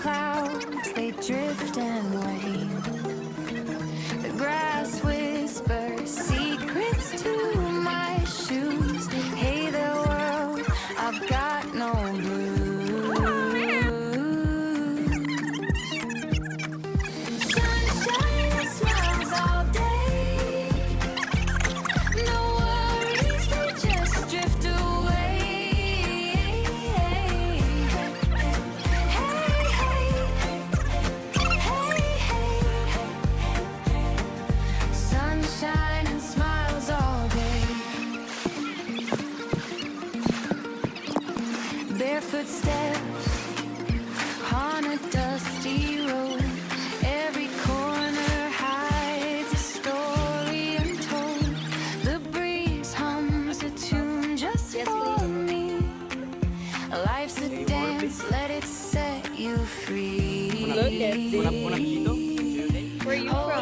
clouds, they drift and wane. The grass whispers secrets to my shoes. Hey there, world, I've got no blues. Sunshine smiles all day. No worries, they just drift away. Sunshine and smiles all day. Barefoot steps on a dusty road. Every corner hides a story untold. The breeze hums a tune just for me. Life's a dance, let it set you free. Look at this. Where you from?